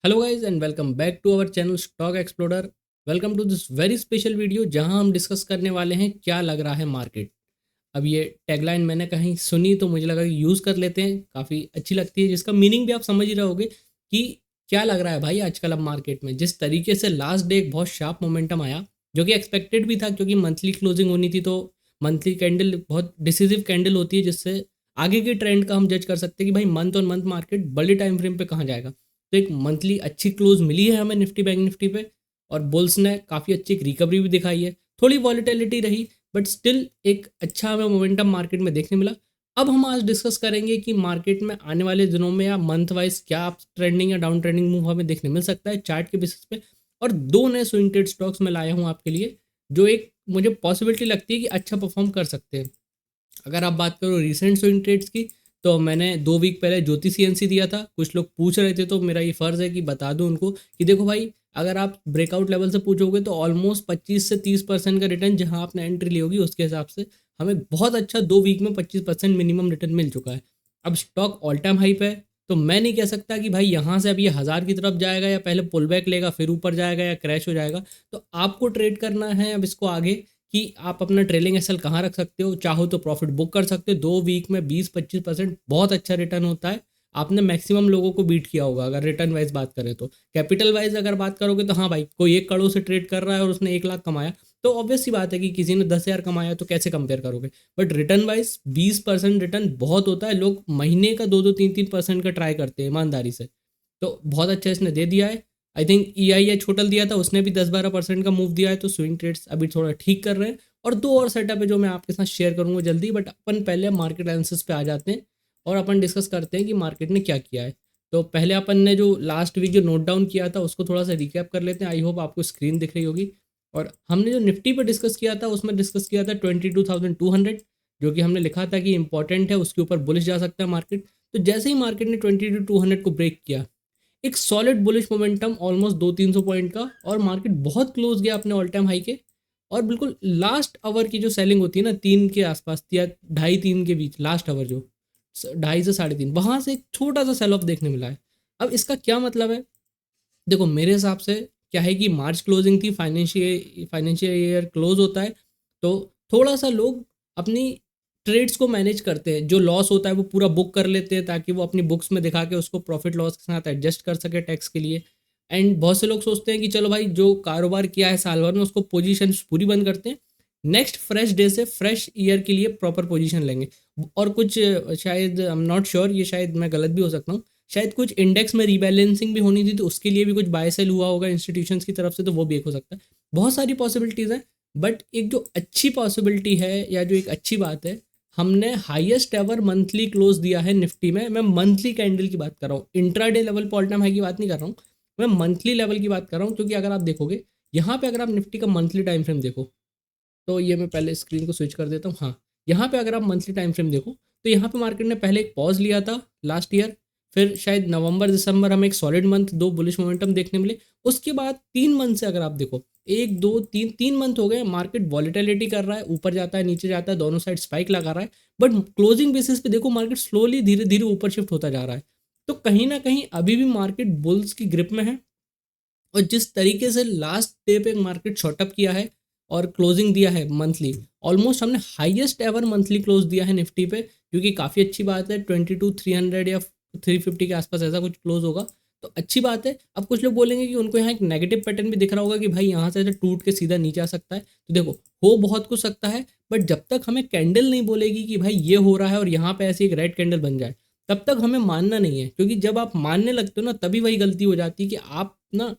Hello guys and welcome back to our channel stock explorer. Welcome to this very special video जहां हम discuss करने वाले हैं क्या लग रहा है मार्केट। अब ये टैगलाइन मैंने कहीं सुनी तो मुझे लगा कि यूज़ कर लेते हैं, काफ़ी अच्छी लगती है, जिसका मीनिंग भी आप समझ ही रहे होगे कि क्या लग रहा है भाई आजकल अब मार्केट में। जिस तरीके से लास्ट डे एक बहुत शार्प मोमेंटम आया, जो कि एक्सपेक्टेड भी था क्योंकि मंथली क्लोजिंग होनी थी, तो मंथली कैंडल बहुत डिसीजिव कैंडल होती है जिससे आगे के ट्रेंड का हम जज कर सकते हैं कि भाई मंथ ऑन मंथ मार्केट बड़े टाइम फ्रेम पे कहाँ जाएगा। तो एक मंथली अच्छी क्लोज मिली है हमें निफ्टी बैंक निफ्टी पे, और बुल्स ने काफ़ी अच्छी एक रिकवरी भी दिखाई है। थोड़ी वॉलीटिलिटी रही बट स्टिल एक अच्छा हमें मोमेंटम मार्केट में देखने मिला। अब हम आज डिस्कस करेंगे कि मार्केट में आने वाले दिनों में या मंथ वाइज क्या ट्रेंडिंग या डाउन ट्रेंडिंग मूव हमें देखने मिल सकता है चार्ट के बेसिस पे। और दो नए स्विंग ट्रेड स्टॉक्स में लाया हूँ आपके लिए, जो एक मुझे पॉसिबिलिटी लगती है कि अच्छा परफॉर्म कर सकते हैं। अगर आप बात करो रिसेंट स्विंग ट्रेड्स की, तो मैंने 2 वीक पहले ज्योति सीएनसी दिया था। कुछ लोग पूछ रहे थे तो मेरा ये फ़र्ज़ है कि बता दूं उनको कि देखो भाई, अगर आप ब्रेकआउट लेवल से पूछोगे तो ऑलमोस्ट 25 से 30% का रिटर्न जहां आपने एंट्री ली होगी उसके हिसाब से हमें बहुत अच्छा 2 वीक में 25% मिनिमम रिटर्न मिल चुका है। अब स्टॉक ऑल टाइम हाई पे है, तो मैं नहीं कह सकता कि भाई यहाँ से अब ये 1000 की तरफ जाएगा या पहले पुल बैक लेगा फिर ऊपर जाएगा या क्रैश हो जाएगा। तो आपको ट्रेड करना है अब इसको आगे कि आप अपना ट्रेलिंग एसएल कहाँ रख सकते हो। चाहो तो प्रॉफिट बुक कर सकते हो, 2 वीक में 20-25% बहुत अच्छा रिटर्न होता है। आपने मैक्सिमम लोगों को बीट किया होगा अगर रिटर्न वाइज बात करें तो। कैपिटल वाइज अगर बात करोगे तो हाँ भाई, कोई 1 करोड़ से ट्रेड कर रहा है और उसने 1 लाख कमाया, तो ऑब्वियस सी बात है कि किसी ने 10,000 कमाया तो कैसे कंपेयर करोगे। बट रिटर्न वाइज 20% रिटर्न बहुत होता है। लोग महीने का 2-2, 3-3% का ट्राई करते हैं ईमानदारी से, तो बहुत अच्छा इसने दे दिया है। आई थिंक EIH होटल दिया था, उसने भी 10-12% का मूव दिया है, तो स्विंग ट्रेड्स अभी थोड़ा ठीक कर रहे हैं। और दो और सेटअप है जो मैं आपके साथ शेयर करूंगा जल्दी, बट अपन पहले मार्केट एनालिसिस पे आ जाते हैं और अपन डिस्कस करते हैं कि मार्केट ने क्या किया है। तो पहले अपन ने जो लास्ट वीक जो नोट डाउन किया था उसको थोड़ा सा रिकैप कर लेते हैं। आई होप आपको स्क्रीन दिख रही होगी। और हमने जो निफ्टी पर डिस्कस किया था उसमें डिस्कस किया था 22,200, जो कि हमने लिखा था कि इंपॉर्टेंट है, उसके ऊपर बुलिश जा सकता है मार्केट। तो जैसे ही मार्केट ने 22,200 को ब्रेक किया, एक solid bullish momentum almost 200-300 point का, और मार्केट बहुत क्लोज गया अपने ऑल टाइम हाई के। और बिल्कुल लास्ट आवर की जो सेलिंग होती है ना, 3 के आसपास या 2:30-3 के बीच, लास्ट आवर जो 2:30 से 3:30, वहाँ से एक छोटा सा सेल ऑफ देखने मिला है। अब इसका क्या मतलब है? देखो मेरे हिसाब से क्या है कि मार्च क्लोजिंग थी, फाइनेंशियल ईयर क्लोज होता है, तो थोड़ा सा लोग अपनी ट्रेड्स को मैनेज करते हैं। जो लॉस होता है वो पूरा बुक कर लेते हैं ताकि वो अपनी बुक्स में दिखा के उसको प्रॉफिट लॉस के साथ एडजस्ट कर सके टैक्स के लिए। एंड बहुत से लोग सोचते हैं कि चलो भाई, जो कारोबार किया है साल भर में उसको पोजीशन पूरी बंद करते हैं, नेक्स्ट फ्रेश डे से फ्रेश ईयर के लिए प्रॉपर पोजीशन लेंगे। और कुछ शायद आई एम नॉट श्योर, ये शायद मैं गलत भी हो सकता हूँ, शायद कुछ इंडेक्स में रीबैलेंसिंग भी होनी थी तो उसके लिए भी कुछ बाय सेल हुआ होगा इंस्टीट्यूशंस की तरफ से, तो वो भी एक हो सकता है। बहुत सारी पॉसिबिलिटीज़ हैं। बट एक जो अच्छी पॉसिबिलिटी है या जो एक अच्छी बात है, हमने हाईएस्ट एवर मंथली क्लोज दिया है निफ्टी में। मैं मंथली कैंडल की बात कर रहा हूँ, इंट्राडे लेवल पर ऑल टाइम हाई की बात नहीं कर रहा हूँ, मैं मंथली लेवल की बात कर रहा हूँ। क्योंकि अगर आप देखोगे यहाँ पे, अगर आप निफ्टी का मंथली टाइम फ्रेम देखो, तो ये मैं पहले स्क्रीन को स्विच कर देता हूँ। हाँ, यहाँ पे अगर आप मंथली टाइम फ्रेम देखो तो यहाँ पे मार्केट ने पहले एक पॉज लिया था लास्ट ईयर, फिर शायद नवंबर दिसंबर हमें एक सॉलिड मंथ, दो बुलिश मोमेंटम देखने मिले। उसके बाद 3 मंथ से अगर आप देखो, 1 2 3 3 मंथ हो गए, मार्केट वॉलीटिलिटी कर रहा है, ऊपर जाता है नीचे जाता है, दोनों साइड स्पाइक लगा रहा है। बट क्लोजिंग बेसिस पे देखो मार्केट स्लोली धीरे धीरे ऊपर शिफ्ट होता जा रहा है। तो कहीं ना कहीं अभी भी मार्केट बुल्स की ग्रिप में है। और जिस तरीके से लास्ट डे पे मार्केट शॉर्टअप किया है और क्लोजिंग दिया है मंथली, ऑलमोस्ट हमने हाईएस्ट एवर मंथली क्लोज दिया है निफ्टी पे, जो कि काफ़ी अच्छी बात है। 22,300 या 350 के आसपास ऐसा कुछ क्लोज होगा, तो अच्छी बात है। अब कुछ लोग बोलेंगे कि उनको यहाँ एक नेगेटिव पैटर्न भी दिख रहा होगा कि भाई यहाँ से टूट के सीधा नीचे आ सकता है। तो देखो, हो बहुत कुछ सकता है, बट जब तक हमें कैंडल नहीं बोलेगी कि भाई ये हो रहा है और यहाँ पे ऐसी एक रेड कैंडल बन जाए, तब तक हमें मानना नहीं है। क्योंकि जब आप मानने लगते हो ना, तभी वही गलती हो जाती है कि आप ना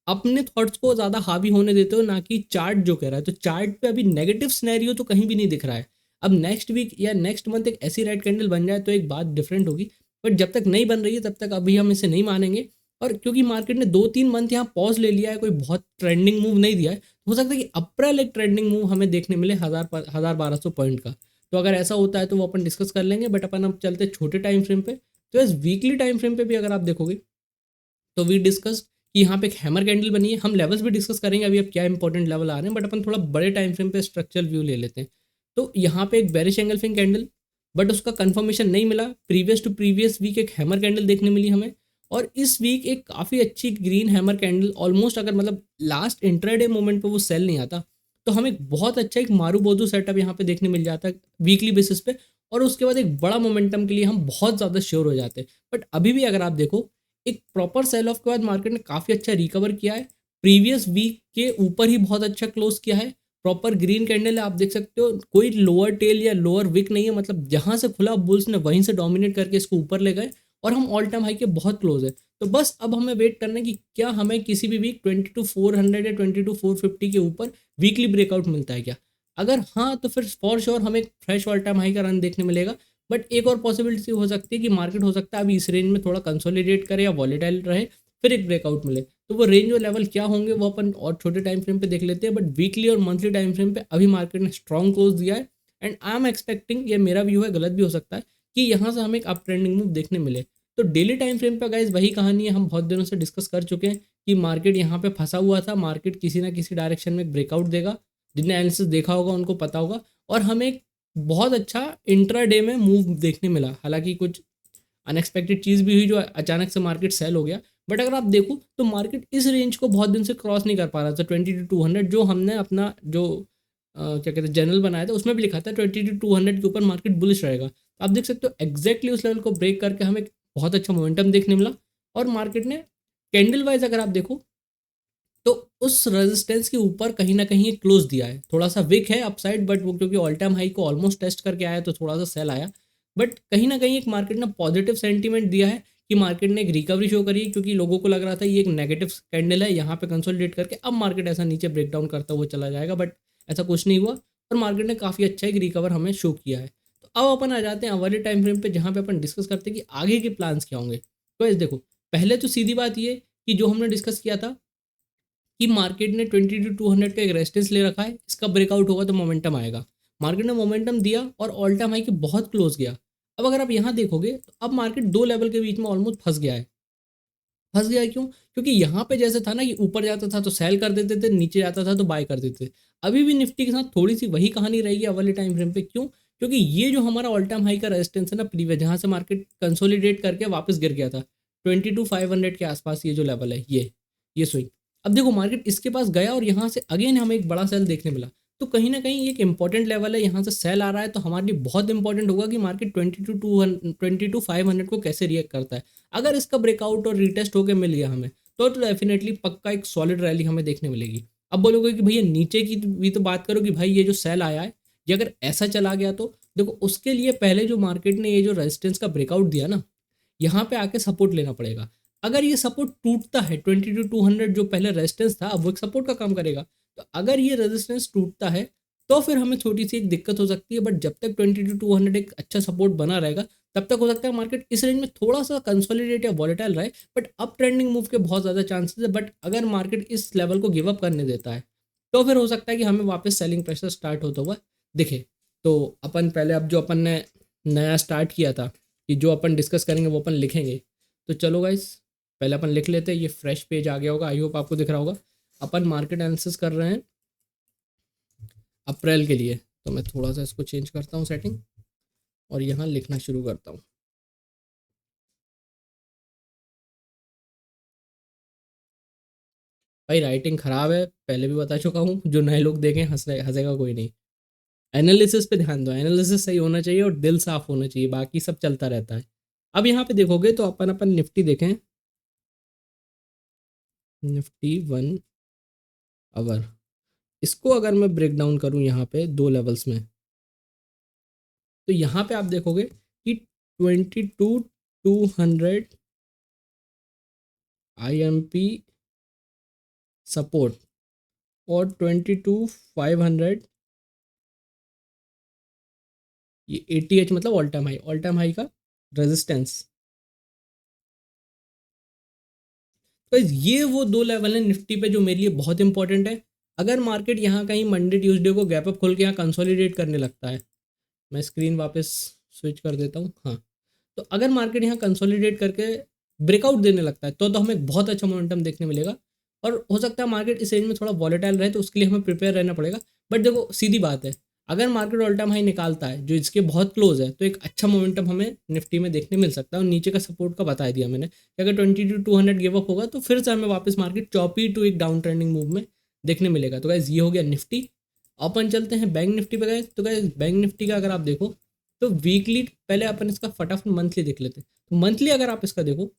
अपने थॉट्स को ज़्यादा हावी होने देते हो, ना कि चार्ट जो कह रहा है। तो चार्ट पे अभी नेगेटिव सिनेरियो तो कहीं भी नहीं दिख रहा है। अब नेक्स्ट वीक या नेक्स्ट मंथ एक ऐसी रेड कैंडल बन जाए तो एक बात डिफरेंट होगी, बट जब तक नहीं बन रही है तब तक अभी हम इसे नहीं मानेंगे। और क्योंकि मार्केट ने 2-3 मंथ यहाँ पॉज ले लिया है, कोई बहुत ट्रेंडिंग मूव नहीं दिया है, तो हो सकता है कि अप्रैल एक ट्रेंडिंग मूव हमें देखने मिले 1000-1200 पॉइंट का। तो अगर ऐसा होता है तो वो अपन डिस्कस कर लेंगे। बट अपन अब चलते छोटे टाइम फ्रेम पे। तो इस वीकली टाइम फ्रेम पे भी अगर आप देखोगे तो वी डिस्कस कि यहाँ पे एक हैमर कैंडल बनी है। हम लेवल्स भी डिस्कस करेंगे अभी, अब क्या इंपॉर्टेंट लेवल आ रहे हैं, बट अपन थोड़ा बड़े टाइम फ्रेम पे स्ट्रक्चरल व्यू ले लेते हैं। तो यहाँ पे एक बेरिश एंगल्फिंग कैंडल, बट उसका कंफर्मेशन नहीं मिला। प्रीवियस टू प्रीवियस वीक एक हैमर कैंडल देखने मिली हमें, और इस वीक एक काफ़ी अच्छी ग्रीन हैमर कैंडल ऑलमोस्ट, अगर मतलब लास्ट इंट्राडे मोमेंट पे वो सेल नहीं आता तो हमें बहुत अच्छा एक मारूबोदू सेटअप यहाँ पे देखने मिल जाता है वीकली बेसिस पे, और उसके बाद एक बड़ा मोमेंटम के लिए हम बहुत ज़्यादा श्योर हो जाते हैं। बट अभी भी अगर आप देखो, एक प्रॉपर सेल ऑफ के बाद मार्केट ने काफ़ी अच्छा रिकवर किया है, प्रीवियस वीक के ऊपर ही बहुत अच्छा क्लोज किया है। प्रॉपर ग्रीन कैंडल है, आप देख सकते हो, कोई लोअर टेल या लोअर विक नहीं है, मतलब जहाँ से खुला बुल्स ने वहीं से डोमिनेट करके इसको ऊपर ले गए और हम ऑल टाइम हाई के बहुत क्लोज है। तो बस अब हमें वेट करना है कि क्या हमें किसी भी वीक 22,400 या 22,450 के ऊपर वीकली ब्रेकआउट मिलता है क्या। अगर हाँ तो फिर फॉर श्योर हमें एक फ्रेश ऑल टाइम हाई का रन देखने मिलेगा। बट एक और पॉसिबिलिटी हो सकती है कि मार्केट हो सकता है अभी इस रेंज में थोड़ा कंसोलिडेट करे या वॉलेटाइल रहे, फिर एक ब्रेकआउट मिले। तो वो रेंज और लेवल क्या होंगे वो अपन और छोटे टाइम फ्रेम पे देख लेते हैं, बट वीकली और मंथली टाइम फ्रेम पे अभी मार्केट ने स्ट्रॉन्ग क्लोज दिया है। एंड आई एम एक्सपेक्टिंग, ये मेरा व्यू है, गलत भी हो सकता है, कि यहाँ से हमें एक अप ट्रेंडिंग मूव देखने मिले। तो डेली टाइम फ्रेम पे गाइज वही कहानी है, हम बहुत दिनों से डिस्कस कर चुके हैं कि मार्केट यहाँ पे फंसा हुआ था, मार्केट किसी ना किसी डायरेक्शन में ब्रेकआउट देगा। जिनने एनालिसिस देखा होगा उनको पता होगा, और हमें एक बहुत अच्छा इंट्रा डे में मूव देखने मिला। हालांकि कुछ अनएक्सपेक्टेड चीज़ भी हुई जो अचानक से मार्केट सेल हो गया, बट अगर आप देखो तो मार्केट इस रेंज को बहुत दिन से क्रॉस नहीं कर पा रहा था 22,200, जो हमने अपना जो क्या कहते हैं जनरल बनाया था उसमें भी लिखा था 22,200 के ऊपर मार्केट बुलिश रहेगा। तो आप देख सकते हो एग्जैक्टली उस लेवल को ब्रेक करके हमें बहुत अच्छा मोमेंटम देखने मिला, और मार्केट ने कैंडल वाइज अगर आप देखो तो उस रेजिस्टेंस के ऊपर कहीं ना कहीं क्लोज दिया है। थोड़ा सा विक है अपसाइड, बट वो क्योंकि ऑल टाइम हाई को ऑलमोस्ट टेस्ट करके आया तो थोड़ा सा सेल आया। बट कहीं ना कहीं एक मार्केट ने पॉजिटिव सेंटीमेंट दिया है कि मार्केट ने एक रिकवरी शो करी है, क्योंकि लोगों को लग रहा था ये एक नेगेटिव कैंडल है, यहाँ पे कंसोलिडेट करके अब मार्केट ऐसा नीचे ब्रेकडाउन करता हुआ चला जाएगा, बट ऐसा कुछ नहीं हुआ और मार्केट ने काफ़ी अच्छा एक रिकवर हमें शो किया है। तो अब अपन आ जाते हैं अगले टाइम फ्रेम पे, जहाँ पे अपन डिस्कस करते हैं कि आगे के प्लान्स क्या होंगे। तो इस देखो, पहले तो सीधी बात ये कि जो हमने डिस्कस किया था कि मार्केट ने 22,200 का एक रेजिस्टेंस ले रखा है, इसका ब्रेकआउट होगा तो मोमेंटम आएगा। मार्केट ने मोमेंटम दिया और ऑल टाइम हाई के बहुत क्लोज गया। अब अगर आप यहाँ देखोगे तो अब मार्केट दो लेवल के बीच में ऑलमोस्ट फंस गया है। फंस गया क्यों? क्योंकि यहाँ पे जैसे था ना कि ऊपर जाता था तो सेल कर देते थे, नीचे जाता था तो बाय कर देते थे। अभी भी निफ्टी के साथ थोड़ी सी वही कहानी रहेगी अगले टाइम फ्रेम पे। क्यों? क्योंकि ये जो हमारा ऑल टाइम हाई का रेजिस्टेंस है ना प्रीवियस, जहाँ से मार्केट कंसोलिडेट करके वापस गिर गया था 22,500 के आसपास, ये जो लेवल है ये स्विंग। अब देखो मार्केट इसके पास गया और यहाँ से अगेन हमें एक बड़ा सेल देखने मिला। तो कहीं ना कहीं ये एक इंपॉर्टेंट लेवल है, यहाँ से सेल आ रहा है तो हमारे लिए बहुत इंपॉर्टेंट होगा कि मार्केट 22,500 को कैसे रिएक्ट करता है। अगर इसका ब्रेकआउट और रीटेस्ट होकर मिल गया हमें तो डेफिनेटली पक्का एक सॉलिड रैली हमें देखने मिलेगी। अब बोलोगे कि भैया नीचे की भी तो बात करो कि भाई ये जो सेल आया है ये अगर ऐसा चला गया तो देखो, उसके लिए पहले जो मार्केट ने ये जो रेजिस्टेंस का ब्रेकआउट दिया ना, यहाँ पे आके सपोर्ट लेना पड़ेगा। अगर ये सपोर्ट टूटता है 22,200 जो पहले रेजिस्टेंस था अब वो एक सपोर्ट का काम करेगा। तो अगर ये रेजिस्टेंस टूटता है तो फिर हमें छोटी सी एक दिक्कत हो सकती है, बट जब तक 22,200 एक अच्छा सपोर्ट बना रहेगा तब तक हो सकता है मार्केट इस रेंज में थोड़ा सा कंसोलिडेट या वॉलेटाइल रहे, बट अप ट्रेंडिंग मूव के बहुत ज़्यादा चांसेस है। बट अगर मार्केट इस लेवल को गिव अप करने देता है तो फिर हो सकता है कि हमें वापस सेलिंग प्रेशर स्टार्ट होता हुआ दिखे। तो अपन पहले अब जो अपन ने नया स्टार्ट किया था कि जो अपन डिस्कस करेंगे वो अपन लिखेंगे। तो चलो गाइस, पहले अपन लिख लेते हैं। ये फ्रेश पेज आ गया होगा, आई होप आपको दिख रहा होगा। अपन मार्केट एनालिसिस कर रहे हैं अप्रैल के लिए, तो मैं थोड़ा सा इसको चेंज करता हूँ सेटिंग और यहाँ लिखना शुरू करता हूँ। भाई राइटिंग ख़राब है, पहले भी बता चुका हूँ, जो नए लोग देखें हंसेगा कोई नहीं। एनालिसिस पे ध्यान दो, एनालिसिस सही होना चाहिए और दिल साफ होना चाहिए, बाकी सब चलता रहता है। अब यहाँ पे देखोगे तो अपन अपन निफ्टी देखें, निफ्टी 1 आवर, इसको अगर मैं ब्रेक डाउन करूँ यहाँ पे दो लेवल्स में, तो यहाँ पे आप देखोगे कि 22,200 IMP सपोर्ट और 22,500 ये ATH मतलब ऑल टाइम हाई का रेजिस्टेंस। तो ये वो दो लेवल हैं निफ्टी पे जो मेरे लिए बहुत इंपॉर्टेंट है। अगर मार्केट यहाँ कहीं मंडे ट्यूसडे को गैप अप खोल के यहाँ कंसोलिडेट करने लगता है, मैं स्क्रीन वापस स्विच कर देता हूँ, हाँ। तो अगर मार्केट यहाँ कंसोलिडेट करके ब्रेकआउट देने लगता है तो हमें बहुत अच्छा मोमेंटम देखने मिलेगा, और हो सकता है मार्केट इस रेंज में थोड़ा वॉलेटाइल रहे, तो उसके लिए हमें प्रिपेयर रहना पड़ेगा। बट देखो सीधी बात है, अगर मार्केट ऑल टाइम हाई निकालता है जो इसके बहुत क्लोज है, तो एक अच्छा मोमेंटम हमें निफ्टी में देखने मिल सकता है। और नीचे का सपोर्ट का बता दिया मैंने कि अगर 2200 गिव अप होगा तो फिर से हमें वापस मार्केट चॉपी टू एक डाउन ट्रेंडिंग मूव में देखने मिलेगा। तो गाइस ये हो गया निफ्टी। अपन चलते हैं बैंक निफ्टी पे गाइस। तो गाइस बैंक निफ्टी का अगर आप देखो तो वीकली, पहले अपन इसका फटाफट मंथली देख लेते हैं। तो मंथली अगर आप इसका देखो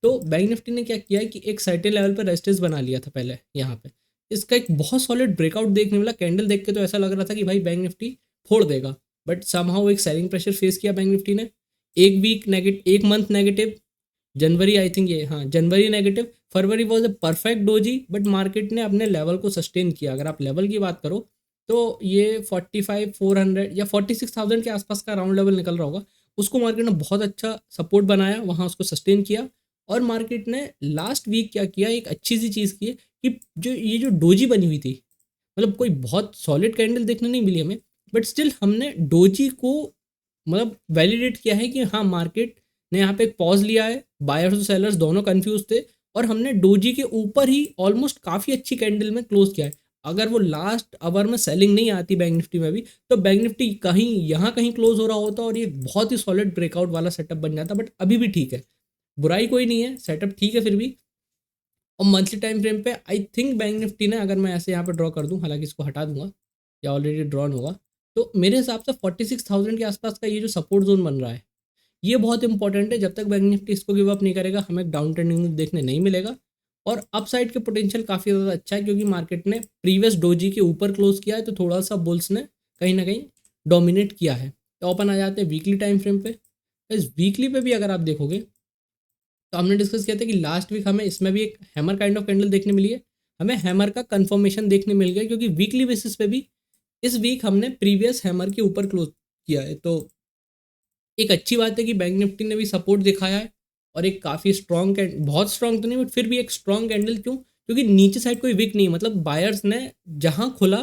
तो बैंक निफ्टी ने क्या किया है कि एक सर्टेन लेवल पर रेजिस्टेंस बना लिया था पहले यहाँ पे। इसका एक बहुत सॉलिड ब्रेकआउट देखने मिला। कैंडल देख के तो ऐसा लग रहा था कि भाई बैंक निफ्टी फोड़ देगा, बट समहाउ एक सेलिंग प्रेशर फेस किया बैंक निफ्टी ने। एक वीक नेगेटिव, एक मंथ नेगेटिव, जनवरी आई थिंक ये, हाँ जनवरी नेगेटिव, फरवरी was a perfect doji, but market ने अपने लेवल को सस्टेन किया। अगर आप लेवल की बात करो तो ये 45,400 या 46,000 के आसपास का राउंड लेवल निकल रहा होगा, उसको मार्केट ने बहुत अच्छा सपोर्ट बनाया, वहाँ उसको सस्टेन किया। और मार्केट ने लास्ट वीक क्या किया, एक अच्छी सी चीज़ की है कि जो डोजी बनी हुई थी, मतलब कोई बहुत सॉलिड कैंडल देखने नहीं मिली हमें, बट स्टिल हमने डोजी को मतलब वैलिडेट किया है कि हाँ मार्केट ने यहाँ पे एक पॉज लिया है, बायर्स और सेलर्स दोनों कंफ्यूज थे, और हमने डोजी के ऊपर ही ऑलमोस्ट काफ़ी अच्छी कैंडल में क्लोज किया है। अगर वो लास्ट आवर में सेलिंग नहीं आती बैंक निफ्टी में भी, तो बैंक निफ्टी कहीं यहाँ कहीं क्लोज हो रहा होता और ये बहुत ही सॉलिड ब्रेकआउट वाला सेटअप बन जाता। बट अभी भी ठीक है, बुराई कोई नहीं है, सेटअप ठीक है फिर भी। और मंथली टाइम फ्रेम पे आई थिंक बैंक निफ्टी ने, अगर मैं ऐसे यहाँ पे ड्रॉ कर दूँ, हालांकि इसको हटा दूंगा या ऑलरेडी ड्रॉन होगा, तो मेरे हिसाब से 46,000 के आसपास का ये जो सपोर्ट जोन बन रहा है, ये बहुत इंपॉर्टेंट है। जब तक बैंक निफ्टी इसको गिव अप नहीं करेगा, हमें डाउन ट्रेंडिंग मूव देखने नहीं मिलेगा। और अपसाइड के पोटेंशियल काफ़ी ज़्यादा अच्छा है, क्योंकि मार्केट ने प्रीवियस डोजी के ऊपर क्लोज किया है, तो थोड़ा सा बुल्स ने कहीं ना कहीं डोमिनेट किया है। तो अपन आ जाते हैं वीकली टाइम फ्रेम पे। इस वीकली पे भी अगर आप देखोगे तो हमने डिस्कस किया था कि लास्ट वीक हमें इसमें भी एक हैमर काइंड ऑफ कैंडल देखने मिली है। हमें हैमर का कंफर्मेशन देखने मिल गया, क्योंकि वीकली बेसिस पे भी इस वीक हमने प्रीवियस हैमर के ऊपर क्लोज किया है। तो एक अच्छी बात है कि बैंक निफ्टी ने भी सपोर्ट दिखाया है, और एक काफ़ी स्ट्रॉन्ग, बहुत स्ट्रॉन्ग तो नहीं बट फिर भी एक स्ट्रॉन्ग कैंडल। क्यों? क्योंकि नीचे साइड कोई वीक नहीं, मतलब बायर्स ने जहां खुला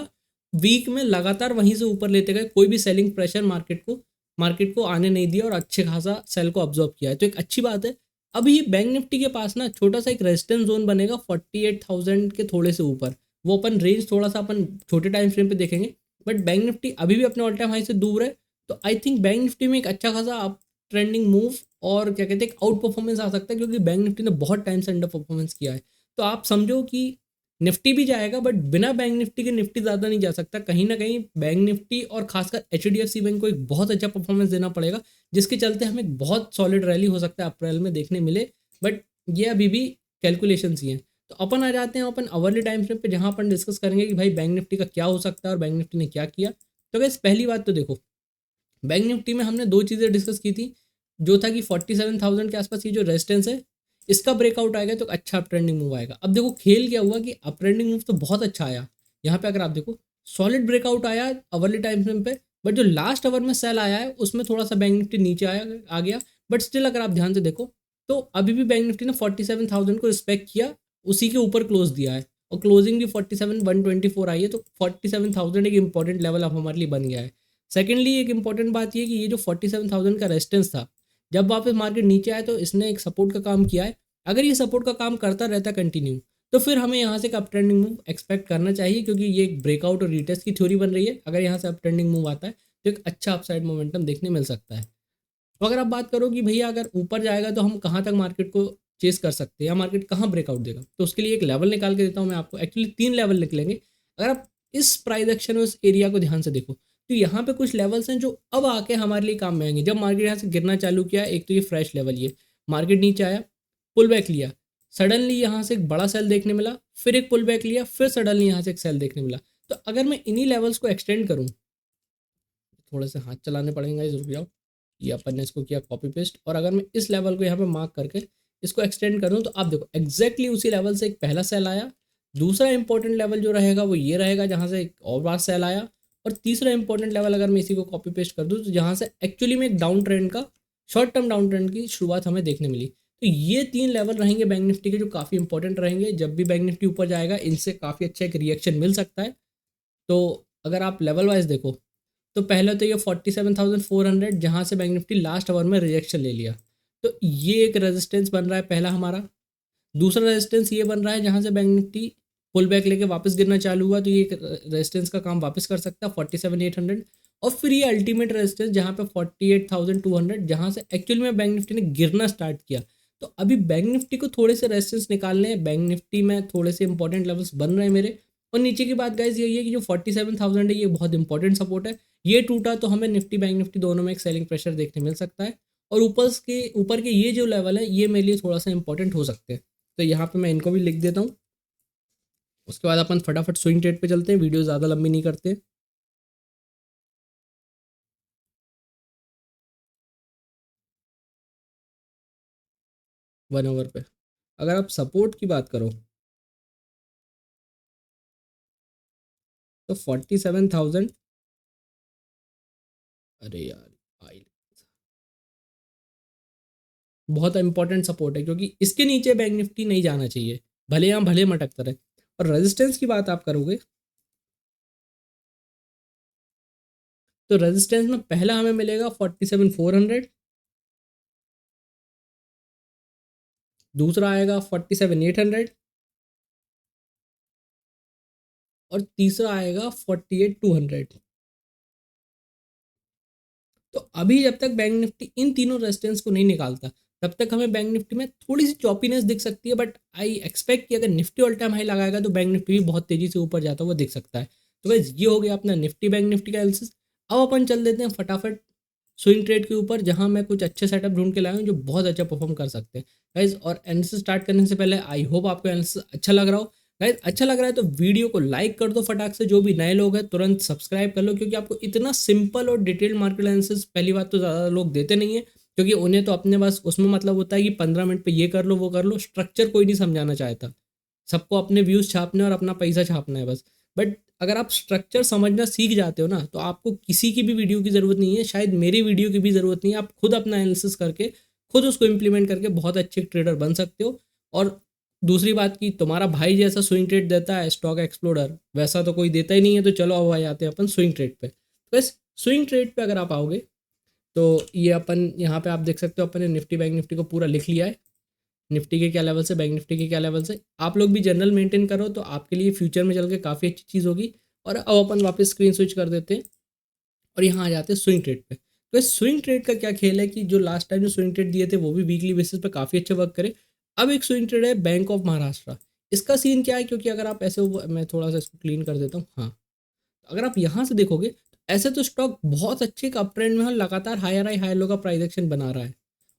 वीक में लगातार वहीं से ऊपर लेते गए, कोई भी सेलिंग प्रेशर मार्केट को आने नहीं दिया, और अच्छे खासा सेल को ऑब्जॉर्व किया है। तो एक अच्छी बात है। अभी बैंक निफ्टी के पास ना छोटा सा एक रेजिस्टेंस जोन बनेगा 48,000 के थोड़े से ऊपर। वो अपन रेंज थोड़ा सा अपन छोटे टाइम फ्रेम पे देखेंगे, बट बैंक निफ्टी अभी भी अपने ऑल टाइम हाई से दूर है। तो आई थिंक बैंक निफ्टी में एक अच्छा खासा अप ट्रेंडिंग मूव और क्या कहते हैं आउट परफॉर्मेंस आ सकता है, क्योंकि बैंक निफ्टी ने बहुत टाइम से अंडर परफॉर्मेंस किया है। तो आप समझो कि निफ्टी भी जाएगा, बट बिना बैंक निफ्टी के निफ्टी ज़्यादा नहीं जा सकता। कहीं ना कहीं बैंक निफ्टी और खासकर HDFC बैंक को एक बहुत अच्छा परफॉर्मेंस देना पड़ेगा, जिसके चलते हमें एक बहुत सॉलिड रैली हो सकता है अप्रैल में देखने मिले। बट ये अभी भी कैलकुलेशंस ही हैं। तो अपन आ जाते हैं अपन अवरली टाइम फ्रेम पे, जहाँ अपन डिस्कस करेंगे कि भाई बैंक निफ्टी का क्या हो सकता है और बैंक निफ्टी ने क्या किया। तो गैस पहली बात तो देखो, बैंक निफ्टी में हमने दो चीज़ें डिस्कस की थी, जो था कि 47,000 के आसपास ये जो रेजिस्टेंस है, इसका ब्रेकआउट आएगा तो अच्छा अप ट्रेंडिंग मूव आएगा। अब देखो खेल क्या हुआ कि अप ट्रेंडिंग मूव तो बहुत अच्छा आया यहाँ पे, अगर आप देखो सॉलिड ब्रेकआउट आया अवरली टाइम फ्रेम पे, बट जो लास्ट आवर में सेल आया है उसमें थोड़ा सा बैंक निफ्टी नीचे आ गया। बट स्टिल अगर आप ध्यान से देखो तो अभी भी बैंक निफ्टी ने 47,000 को रिस्पेक्ट किया, उसी के ऊपर क्लोज दिया है, और क्लोजिंग भी 47,124 आई है। तो 47,000 एक इंपॉर्टेंट लेवल अब हमारे लिए बन गया है। सेकेंडली एक इंपॉर्टेंट बात ये कि ये जो 47,000 का रेजिस्टेंस था, जब वापस मार्केट नीचे आया तो इसने एक सपोर्ट का काम किया है। अगर ये सपोर्ट का काम करता रहता कंटिन्यू, तो फिर हमें यहाँ से एक अप ट्रेंडिंग मूव एक्सपेक्ट करना चाहिए, क्योंकि ये एक ब्रेकआउट और रिटेस्ट की थ्योरी बन रही है। अगर यहाँ से अप ट्रेंडिंग मूव आता है तो एक अच्छा अपसाइड मोमेंटम देखने मिल सकता है। तो अगर आप बात करो कि भैया अगर ऊपर जाएगा तो हम कहाँ तक मार्केट को चेस कर सकते हैं, या मार्केट कहाँ ब्रेकआउट देगा, तो उसके लिए एक लेवल निकाल के देता हूँ मैं आपको। एक्चुअली 3 लेवल निकलेंगे। अगर आप इस प्राइस एक्शन और इस एरिया को ध्यान से देखो, तो यहाँ पे कुछ लेवल्स हैं जो अब आके हमारे लिए काम में आएंगे। जब मार्केट यहाँ से गिरना चालू किया, एक तो ये फ्रेश लेवल, ये मार्केट नीचे आया, पुल बैक लिया, सडनली यहाँ से एक बड़ा सेल देखने मिला, फिर एक पुल बैक लिया, फिर सडनली यहाँ से एक सेल देखने मिला। तो अगर मैं इन्हीं लेवल्स को एक्सटेंड करूँ, थोड़े से हाथ चलाने पड़ेंगे, रुक जाओ, ये अपन ने इसको किया कॉपी पेस्ट, और अगर मैं इस लेवल को यहाँ पे मार्क करके इसको एक्सटेंड करूँ, तो आप देखो एग्जैक्टली उसी लेवल से एक पहला सेल आया, दूसरा इंपॉर्टेंट लेवल जो रहेगा वो ये रहेगा जहाँ से एक और बार सेल आया, और तीसरा इंपॉर्टेंट लेवल अगर मैं इसी को कॉपी पेस्ट कर दूँ तो जहाँ से एक्चुअली में एक डाउन ट्रेंड का, शॉर्ट टर्म डाउन ट्रेंड की शुरुआत हमें देखने मिली। तो ये 3 लेवल रहेंगे बैंक निफ्टी के जो काफ़ी इंपॉर्टेंट रहेंगे। जब भी बैंक निफ्टी ऊपर जाएगा इनसे काफ़ी अच्छा एक रिएक्शन मिल सकता है। तो अगर आप लेवल वाइज देखो तो पहले तो ये 47,400 जहाँ से बैंक निफ्टी लास्ट आवर में रिजेक्शन ले लिया, तो ये एक रेजिस्टेंस बन रहा है पहला हमारा। दूसरा रेजिस्टेंस ये बन रहा है जहाँ से बैंक निफ्टी पुल बैक लेके वापस गिरना चालू हुआ तो ये रेजिस्टेंस का काम वापस कर सकता है 47,800। और फिर ये अल्टीमेट रेजिस्टेंस जहाँ पे 48,200, जहाँ से एक्चुअली में बैंक निफ्टी ने गिरना स्टार्ट किया। तो अभी बैंक निफ्टी को थोड़े से रेजिस्टेंस निकालने हैं, बैंक निफ्टी में थोड़े से इंपॉर्टेंट लेवल्स बन रहे हैं मेरे। और नीचे की बात गाइज यही है कि जो 47,000 है ये बहुत इंपॉर्टेंट सपोर्ट है। ये टूटा तो हमें निफ्टी बैंक निफ्टी दोनों में एक सेलिंग प्रेशर देखने मिल सकता है। और ऊपर के ये जो लेवल है ये मेरे लिए थोड़ा सा इंपॉर्टेंट हो सकते हैं। तो यहाँ पे मैं इनको भी लिख देता हूँ। उसके बाद अपन फटाफट स्विंग ट्रेड पे चलते हैं, वीडियो ज़्यादा लंबी नहीं करते। 1 आवर पे अगर आप सपोर्ट की बात करो तो 47,000, अरे यार आई बहुत इंपॉर्टेंट सपोर्ट है, क्योंकि इसके नीचे बैंक निफ्टी नहीं जाना चाहिए, भले यहाँ भले मटकता रहे। और रेजिस्टेंस की बात आप करोगे तो रेजिस्टेंस में पहला हमें मिलेगा 47,400, दूसरा आएगा 47,800 और तीसरा आएगा 48,200। तो अभी जब तक बैंक निफ्टी इन तीनों रेजिस्टेंस को नहीं निकालता तब तक हमें बैंक निफ्टी में थोड़ी सी चॉपीनेस दिख सकती है। बट आई एक्सपेक्ट कि अगर निफ्टी ऑल टाइम हाई लगाएगा तो बैंक निफ्टी भी बहुत तेजी से ऊपर जाता हुआ दिख सकता है। तो गाइस ये हो गया अपना निफ्टी बैंक निफ्टी का एनालिसिस। अब अपन चल देते हैं फटाफट स्विंग ट्रेड के ऊपर, जहां मैं कुछ अच्छे सेटअप ढूंढ के लाया हूँ जो बहुत अच्छा परफॉर्म कर सकते हैं गाइज। और एनालिसिस स्टार्ट करने से पहले आई होप आपको एनालिसिस अच्छा लग रहा हो। गाइज अच्छा लग रहा है तो वीडियो को लाइक कर दो फटाक से, जो भी नए लोग हैं तुरंत सब्सक्राइब कर लो, क्योंकि आपको इतना सिंपल और डिटेल्ड मार्केट एनालिसिस पहली बात तो ज़्यादा लोग देते नहीं है, क्योंकि उन्हें तो अपने बस उसमें मतलब होता है कि 15 मिनट पे ये कर लो वो कर लो, स्ट्रक्चर कोई नहीं समझाना चाहता। सबको अपने व्यूज़ छापने और अपना पैसा छापना है बस। बट अगर आप स्ट्रक्चर समझना सीख जाते हो ना तो आपको किसी की भी वीडियो की ज़रूरत नहीं है, शायद मेरी वीडियो की भी ज़रूरत नहीं है। आप खुद अपना एनालिसिस करके खुद उसको इम्प्लीमेंट करके बहुत अच्छे ट्रेडर बन सकते हो। और दूसरी बात की तुम्हारा भाई जैसा स्विंग ट्रेड देता है स्टॉक एक्सप्लोरर, वैसा तो कोई देता ही नहीं है। तो चलो अब भाई आते हैं अपन स्विंग ट्रेड पे। बस स्विंग ट्रेड पे अगर आप आओगे तो ये अपन यहाँ पे आप देख सकते हो अपन ने निफ्टी बैंक निफ्टी को पूरा लिख लिया है। निफ्टी के क्या लेवल से, बैंक निफ्टी के क्या लेवल से। आप लोग भी जनरल मेंटेन करो तो आपके लिए फ्यूचर में चल के काफ़ी अच्छी चीज़ होगी। और अब अपन वापस स्क्रीन स्विच कर देते हैं और यहाँ आ जाते हैं स्विंग ट्रेड पे। तो स्विंग ट्रेड का क्या खेल है कि जो लास्ट टाइम जो स्विंग ट्रेड दिए थे वो भी वीकली बेसिस पे काफ़ी अच्छे वर्क करे। अब एक स्विंग ट्रेड है बैंक ऑफ महाराष्ट्र। इसका सीन क्या है, क्योंकि अगर आप ऐसे मैं थोड़ा सा इसको क्लीन कर देता हूँ। हाँ, अगर आप यहाँ से देखोगे ऐसे तो स्टॉक बहुत अच्छे एक अप ट्रेंड में है, लगातार हायर लो का प्राइस एक्शन बना रहा है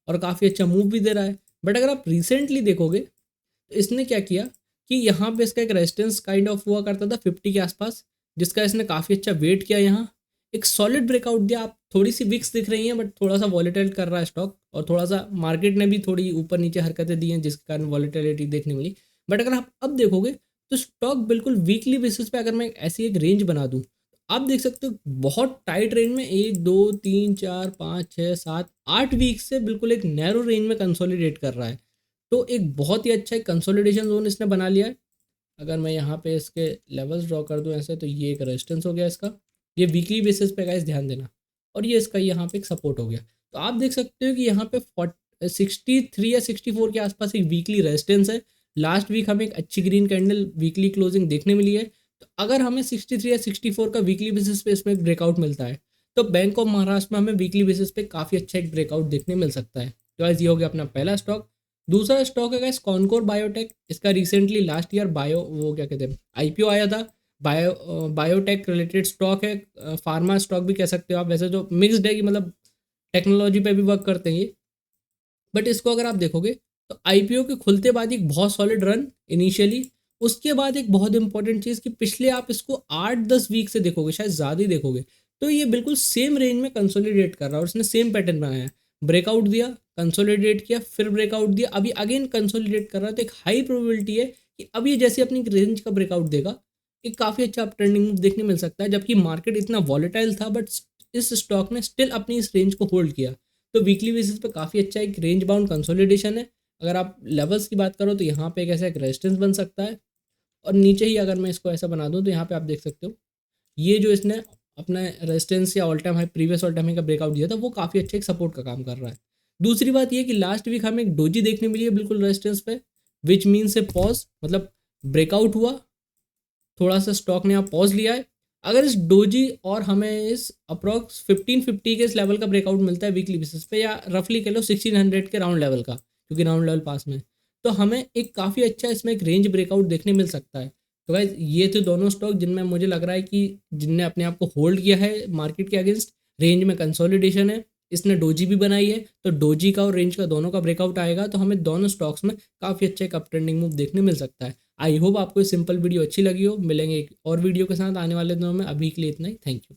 और काफ़ी अच्छा मूव भी दे रहा है। बट अगर आप रिसेंटली देखोगे तो इसने क्या किया कि यहाँ पे इसका एक रेजिस्टेंस काइंड ऑफ हुआ करता था 50 के आसपास, जिसका इसने काफ़ी अच्छा वेट किया, यहाँ एक सॉलिड ब्रेकआउट दिया। आप थोड़ी सी विक्स दिख रही हैं बट थोड़ा सा वॉलेटाइल कर रहा है स्टॉक, और थोड़ा सा मार्केट ने भी थोड़ी ऊपर नीचे हरकतें दी हैं जिसके कारण वॉलेटिलिटी देखने मिली। बट अगर आप अब देखोगे तो स्टॉक बिल्कुल वीकली बेसिस पे अगर मैं ऐसी एक रेंज बना दूँ, आप देख सकते हो बहुत टाइट रेंज में 1 2 3 4 5 6 7 8 वीक से बिल्कुल एक नैरो रेंज में कंसोलिडेट कर रहा है। तो एक बहुत ही अच्छा एक कंसोलिडेशन जोन इसने बना लिया है। अगर मैं यहाँ पे इसके लेवल्स ड्रॉ कर दूँ ऐसे, तो ये एक रेजिस्टेंस हो गया इसका, ये वीकली बेसिस पे गाइस ध्यान देना। और ये इसका यहाँ पे एक सपोर्ट हो गया। तो आप देख सकते हो कि यहाँ पे 63 या 64 के आसपास एक वीकली रेजिस्टेंस है। लास्ट वीक हमें एक अच्छी ग्रीन कैंडल वीकली क्लोजिंग देखने मिली है। तो अगर हमें 63 या 64 का वीकली बेसिस पे इसमें एक ब्रेकआउट मिलता है तो बैंक ऑफ महाराष्ट्र में हमें वीकली बेसिस पे काफ़ी अच्छा एक ब्रेकआउट देखने मिल सकता है। तो गाइस ये हो गया अपना पहला स्टॉक। दूसरा स्टॉक है गाइस कॉनकोर बायोटेक। इसका रिसेंटली लास्ट ईयर बायो वो क्या कहते हैं आईपीओ आया था। बायोटेक रिलेटेड स्टॉक है, फार्मा स्टॉक भी कह सकते हो आप। वैसे तो मिक्सड है कि मतलब टेक्नोलॉजी पे भी वर्क करते हैं ये। बट इसको अगर आप देखोगे तो आईपीओ के खुलते बाद एक बहुत सॉलिड रन इनिशियली, उसके बाद एक बहुत इंपॉर्टेंट चीज़ कि पिछले आप इसको 8-10 वीक से देखोगे, शायद ज़्यादा ही देखोगे, तो ये बिल्कुल सेम रेंज में कंसोलिडेट कर रहा है और इसने सेम पैटर्न बनाया है। ब्रेकआउट दिया, कंसोलिडेट किया, फिर ब्रेकआउट दिया, अभी अगेन कंसोलिडेट कर रहा है। तो एक हाई प्रोबेबिलिटी है कि अब ये जैसे अपनी रेंज का ब्रेकआउट देगा एक काफ़ी अच्छा अप ट्रेंडिंग मूव देखने मिल सकता है। जबकि मार्केट इतना वॉलेटाइल था बट इस स्टॉक ने स्टिल अपनी इस रेंज को होल्ड किया। तो वीकली बेसिस पे काफ़ी अच्छा एक रेंज बाउंड कंसोलिडेशन है। अगर आप लेवल्स की बात करो तो यहाँ पे एक ऐसा एक रेजिस्टेंस बन सकता है। और नीचे ही अगर मैं इसको ऐसा बना दूँ तो यहाँ पे आप देख सकते हो ये जो इसने अपना रेजिस्टेंस या all time high previous all time high का ब्रेकआउट दिया था वो काफ़ी अच्छे एक सपोर्ट का काम कर रहा है। दूसरी बात ये कि लास्ट वीक हमें एक डोजी देखने मिली है बिल्कुल रेजिस्टेंस पे, विच मीन से पॉज, मतलब ब्रेकआउट हुआ थोड़ा सा स्टॉक ने आप पॉज लिया है। अगर इस डोजी और हमें इस अप्रॉक्स 1550 के इस लेवल का ब्रेकआउट मिलता है वीकली बेसिस पे, या रफली कह लो 1600 के राउंड लेवल का, क्योंकि राउंड लेवल पास में, तो हमें एक काफ़ी अच्छा इसमें एक रेंज ब्रेकआउट देखने मिल सकता है। तो गाइस ये थे दोनों स्टॉक जिनमें मुझे लग रहा है कि जिनने अपने आप को होल्ड किया है मार्केट के अगेंस्ट, रेंज में कंसोलिडेशन है, इसने डोजी भी बनाई है, तो डोजी का और रेंज का दोनों का ब्रेकआउट आएगा तो हमें दोनों स्टॉक्स में काफ़ी अच्छा एक अप ट्रेंडिंग मूव देखने मिल सकता है। आई होप आपको ये सिंपल वीडियो अच्छी लगी हो। मिलेंगे एक और वीडियो के साथ आने वाले दिनों में। अभी के लिए इतना ही। Thank you.